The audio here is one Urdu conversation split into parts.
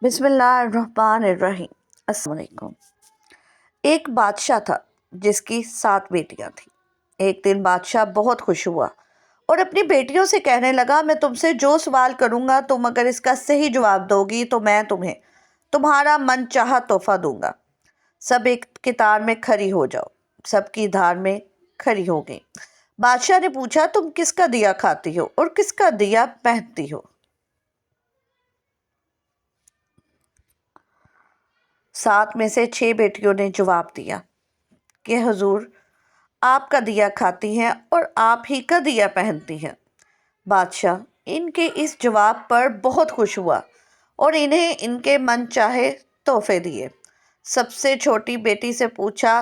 بسم اللہ الرحمن الرحیم۔ السلام علیکم۔ ایک بادشاہ تھا جس کی 7 بیٹیاں تھیں۔ ایک دن بادشاہ بہت خوش ہوا اور اپنی بیٹیوں سے کہنے لگا، میں تم سے جو سوال کروں گا تم اگر اس کا صحیح جواب دو گی تو میں تمہیں تمہارا من چاہا تحفہ دوں گا۔ سب ایک قطار میں کھڑی ہو جاؤ۔ سب کی دھار میں کھڑی ہو گئی۔ بادشاہ نے پوچھا، تم کس کا دیا کھاتی ہو اور کس کا دیا پہنتی ہو؟ 7 میں سے 6 بیٹیوں نے جواب دیا کہ حضور، آپ کا دیا کھاتی ہیں اور آپ ہی کا دیا پہنتی ہیں۔ بادشاہ ان کے اس جواب پر بہت خوش ہوا اور انہیں ان کے من چاہے تحفے دیے۔ سب سے چھوٹی بیٹی سے پوچھا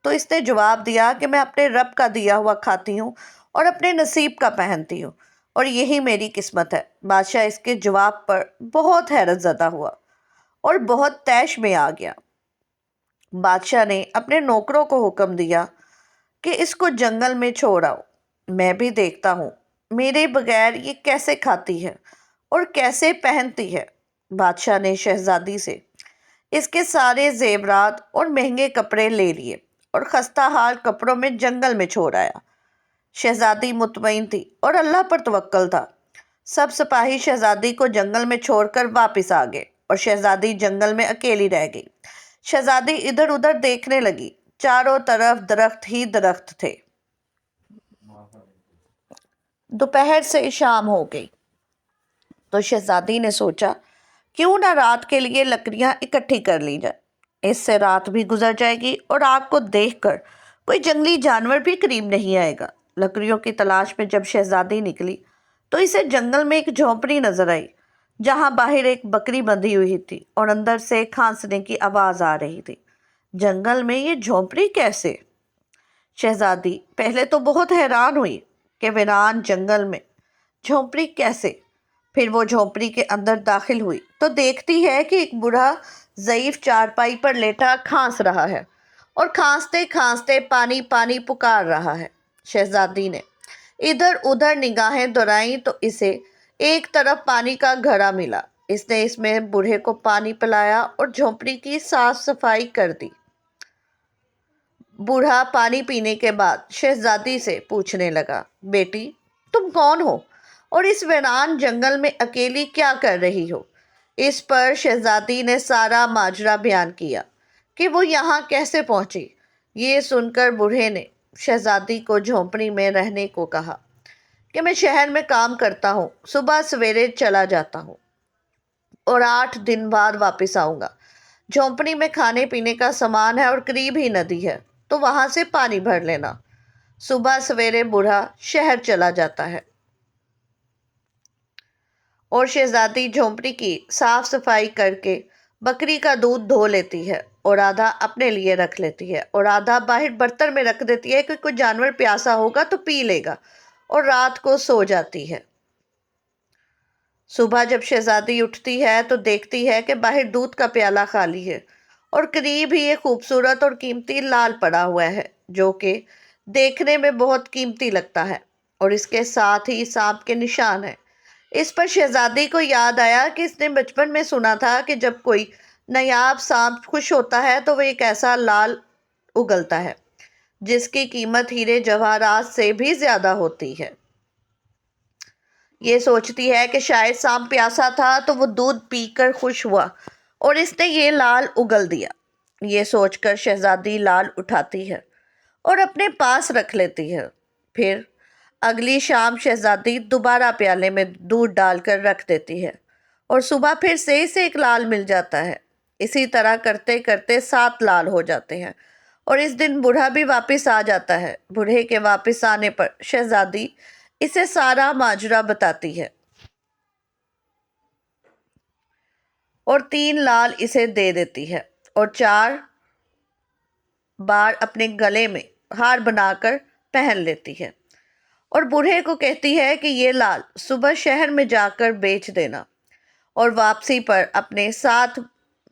تو اس نے جواب دیا کہ میں اپنے رب کا دیا ہوا کھاتی ہوں اور اپنے نصیب کا پہنتی ہوں، اور یہی میری قسمت ہے۔ بادشاہ اس کے جواب پر بہت حیرت زدہ ہوا اور بہت طیش میں آ گیا۔ بادشاہ نے اپنے نوکروں کو حکم دیا کہ اس کو جنگل میں چھوڑ آؤ، میں بھی دیکھتا ہوں میرے بغیر یہ کیسے کھاتی ہے اور کیسے پہنتی ہے۔ بادشاہ نے شہزادی سے اس کے سارے زیورات اور مہنگے کپڑے لے لیے اور خستہ حال کپڑوں میں جنگل میں چھوڑ آیا۔ شہزادی مطمئن تھی اور اللہ پر توکل تھا۔ سب سپاہی شہزادی کو جنگل میں چھوڑ کر واپس آ گئے اور شہزادی جنگل میں اکیلی رہ گئی۔ شہزادی ادھر ادھر دیکھنے لگی، چاروں طرف درخت ہی درخت تھے۔ دوپہر سے شام ہو گئی تو شہزادی نے سوچا، کیوں نہ رات کے لیے لکڑیاں اکٹھی کر لی جائے، اس سے رات بھی گزر جائے گی اور آگ کو دیکھ کر کوئی جنگلی جانور بھی قریب نہیں آئے گا۔ لکڑیوں کی تلاش میں جب شہزادی نکلی تو اسے جنگل میں ایک جھونپڑی نظر آئی، جہاں باہر ایک بکری بندھی ہوئی تھی اور اندر سے کھانسنے کی آواز آ رہی تھی۔ جنگل میں یہ جھونپڑی کیسے؟ شہزادی پہلے تو بہت حیران ہوئی کہ ویران جنگل میں جھونپڑی کیسے؟ پھر وہ جھونپڑی کے اندر داخل ہوئی تو دیکھتی ہے کہ ایک بوڑھا ضعیف چارپائی پر لیٹا کھانس رہا ہے اور کھانستے کھانستے پانی پانی پکار رہا ہے۔ شہزادی نے ادھر ادھر نگاہیں دورائیں تو اسے ایک طرف پانی کا گھڑا ملا۔ اس نے اس میں بوڑھے کو پانی پلایا اور جھونپڑی کی صاف صفائی کر دی۔ بوڑھا پانی پینے کے بعد شہزادی سے پوچھنے لگا، بیٹی تم کون ہو اور اس ویران جنگل میں اکیلی کیا کر رہی ہو؟ اس پر شہزادی نے سارا ماجرا بیان کیا کہ وہ یہاں کیسے پہنچی۔ یہ سن کر بوڑھے نے شہزادی کو جھونپڑی میں رہنے کو کہا کہ میں شہر میں کام کرتا ہوں، صبح سویرے چلا جاتا ہوں اور 8 دن بعد واپس آؤں گا۔ جھونپڑی میں کھانے پینے کا سامان ہے اور قریب ہی ندی ہے، تو وہاں سے پانی بھر لینا۔ صبح سویرے بوڑھا شہر چلا جاتا ہے اور شہزادی جھونپڑی کی صاف صفائی کر کے بکری کا دودھ دھو لیتی ہے اور آدھا اپنے لیے رکھ لیتی ہے اور آدھا باہر برتن میں رکھ دیتی ہے کہ کوئی جانور پیاسا ہوگا تو پی لے گا، اور رات کو سو جاتی ہے۔ صبح جب شہزادی اٹھتی ہے تو دیکھتی ہے کہ باہر دودھ کا پیالہ خالی ہے اور قریب ہی ایک خوبصورت اور قیمتی لال پڑا ہوا ہے، جو کہ دیکھنے میں بہت قیمتی لگتا ہے اور اس کے ساتھ ہی سانپ کے نشان ہیں۔ اس پر شہزادی کو یاد آیا کہ اس نے بچپن میں سنا تھا کہ جب کوئی نایاب سانپ خوش ہوتا ہے تو وہ ایک ایسا لال اگلتا ہے جس کی قیمت ہیرے جواہرات سے بھی زیادہ ہوتی ہے۔ یہ سوچتی ہے کہ شاید سانپ پیاسا تھا تو وہ دودھ پی کر خوش ہوا اور اس نے یہ لال اگل دیا۔ یہ سوچ کر شہزادی لال اٹھاتی ہے اور اپنے پاس رکھ لیتی ہے۔ پھر اگلی شام شہزادی دوبارہ پیالے میں دودھ ڈال کر رکھ دیتی ہے اور صبح پھر سے اسے ایک لال مل جاتا ہے۔ اسی طرح کرتے کرتے 7 لال ہو جاتے ہیں اور اس دن بوڑھا بھی واپس آ جاتا ہے۔ بوڑھے کے واپس آنے پر شہزادی اسے سارا ماجرا بتاتی ہے اور 3 لال اسے دے دیتی ہے اور 4 بار اپنے گلے میں ہار بنا کر پہن لیتی ہے اور بوڑھے کو کہتی ہے کہ یہ لال صبح شہر میں جا کر بیچ دینا اور واپسی پر اپنے ساتھ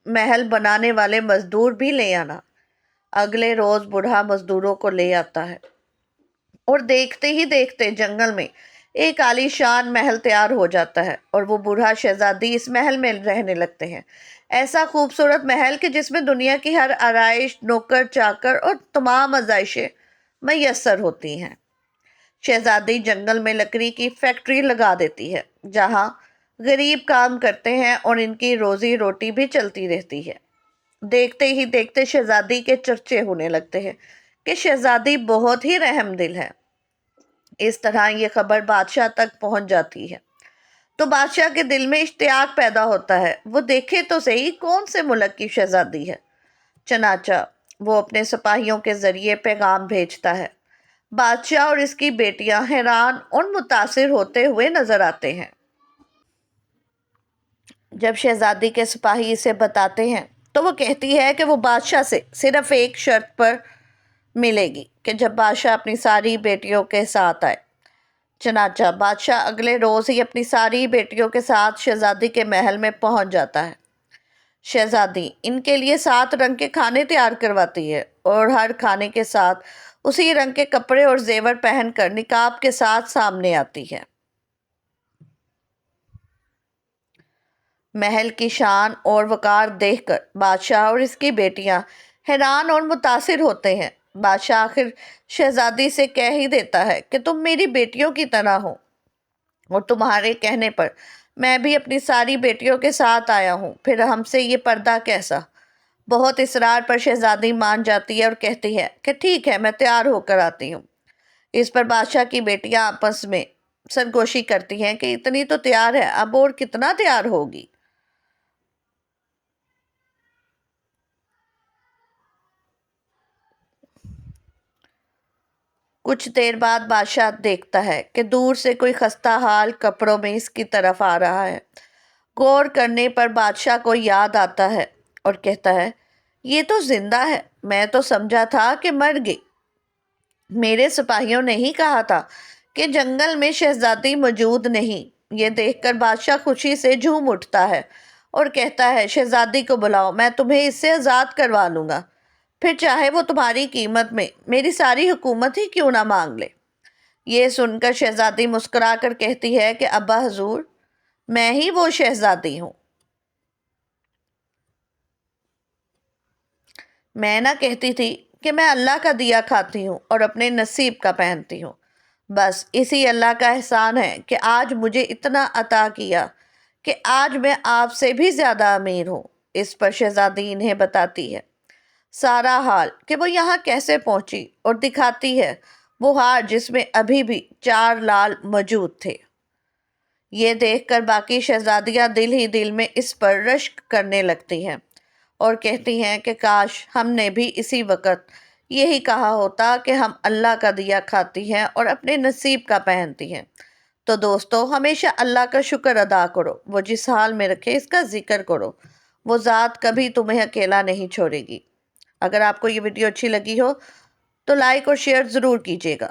محل بنانے والے مزدور بھی لے آنا۔ اگلے روز بوڑھا مزدوروں کو لے آتا ہے اور دیکھتے ہی دیکھتے جنگل میں ایک عالی شان محل تیار ہو جاتا ہے اور وہ بوڑھا شہزادی اس محل میں رہنے لگتے ہیں۔ ایسا خوبصورت محل کہ جس میں دنیا کی ہر آرائش، نوکر چاکر اور تمام آزائشیں میسر ہوتی ہیں۔ شہزادی جنگل میں لکڑی کی فیکٹری لگا دیتی ہے جہاں غریب کام کرتے ہیں اور ان کی روزی روٹی بھی چلتی رہتی ہے۔ دیکھتے ہی دیکھتے شہزادی کے چرچے ہونے لگتے ہیں کہ شہزادی بہت ہی رحم دل ہے۔ اس طرح یہ خبر بادشاہ تک پہنچ جاتی ہے تو بادشاہ کے دل میں اشتیاق پیدا ہوتا ہے، وہ دیکھے تو صحیح کون سے ملک کی شہزادی ہے۔ چنانچہ وہ اپنے سپاہیوں کے ذریعے پیغام بھیجتا ہے۔ بادشاہ اور اس کی بیٹیاں حیران اور متاثر ہوتے ہوئے نظر آتے ہیں۔ جب شہزادی کے سپاہی اسے بتاتے ہیں تو وہ کہتی ہے کہ وہ بادشاہ سے صرف ایک شرط پر ملے گی کہ جب بادشاہ اپنی ساری بیٹیوں کے ساتھ آئے۔ چنانچہ بادشاہ اگلے روز ہی اپنی ساری بیٹیوں کے ساتھ شہزادی کے محل میں پہنچ جاتا ہے۔ شہزادی ان کے لیے 7 رنگ کے کھانے تیار کرواتی ہے اور ہر کھانے کے ساتھ اسی رنگ کے کپڑے اور زیور پہن کر نقاب کے ساتھ سامنے آتی ہے۔ محل کی شان اور وقار دیکھ کر بادشاہ اور اس کی بیٹیاں حیران اور متاثر ہوتے ہیں۔ بادشاہ آخر شہزادی سے کہہ ہی دیتا ہے کہ تم میری بیٹیوں کی طرح ہو اور تمہارے کہنے پر میں بھی اپنی ساری بیٹیوں کے ساتھ آیا ہوں، پھر ہم سے یہ پردہ کیسا؟ بہت اصرار پر شہزادی مان جاتی ہے اور کہتی ہے کہ ٹھیک ہے، میں تیار ہو کر آتی ہوں۔ اس پر بادشاہ کی بیٹیاں آپس میں سرگوشی کرتی ہیں کہ اتنی تو تیار ہے، اب اور کتنا تیار ہوگی۔ کچھ دیر بعد بادشاہ دیکھتا ہے کہ دور سے کوئی خستہ حال کپڑوں میں اس کی طرف آ رہا ہے۔ غور کرنے پر بادشاہ کو یاد آتا ہے اور کہتا ہے یہ تو زندہ ہے، میں تو سمجھا تھا کہ مر گئی۔ میرے سپاہیوں نے ہی کہا تھا کہ جنگل میں شہزادی موجود نہیں۔ یہ دیکھ کر بادشاہ خوشی سے جھوم اٹھتا ہے اور کہتا ہے شہزادی کو بلاؤ، میں تمہیں اس سے آزاد کروا لوں گا، پھر چاہے وہ تمہاری قیمت میں میری ساری حکومت ہی کیوں نہ مانگ لے۔ یہ سن کر شہزادی مسکرا کر کہتی ہے کہ ابا حضور، میں ہی وہ شہزادی ہوں۔ میں نہ کہتی تھی کہ میں اللہ کا دیا کھاتی ہوں اور اپنے نصیب کا پہنتی ہوں۔ بس اسی اللہ کا احسان ہے کہ آج مجھے اتنا عطا کیا کہ آج میں آپ سے بھی زیادہ امیر ہوں۔ اس پر شہزادی انہیں بتاتی ہے سارا حال کہ وہ یہاں کیسے پہنچی اور دکھاتی ہے وہ ہار جس میں ابھی بھی 4 لال موجود تھے۔ یہ دیکھ کر باقی شہزادیاں دل ہی دل میں اس پر رشک کرنے لگتی ہیں اور کہتی ہیں کہ کاش ہم نے بھی اسی وقت یہی کہا ہوتا کہ ہم اللہ کا دیا کھاتی ہیں اور اپنے نصیب کا پہنتی ہیں۔ تو دوستو، ہمیشہ اللہ کا شکر ادا کرو، وہ جس حال میں رکھے اس کا ذکر کرو، وہ ذات کبھی تمہیں اکیلا نہیں چھوڑے گی۔ اگر آپ کو یہ ویڈیو اچھی لگی ہو تو لائک اور شیئر ضرور کیجیے گا۔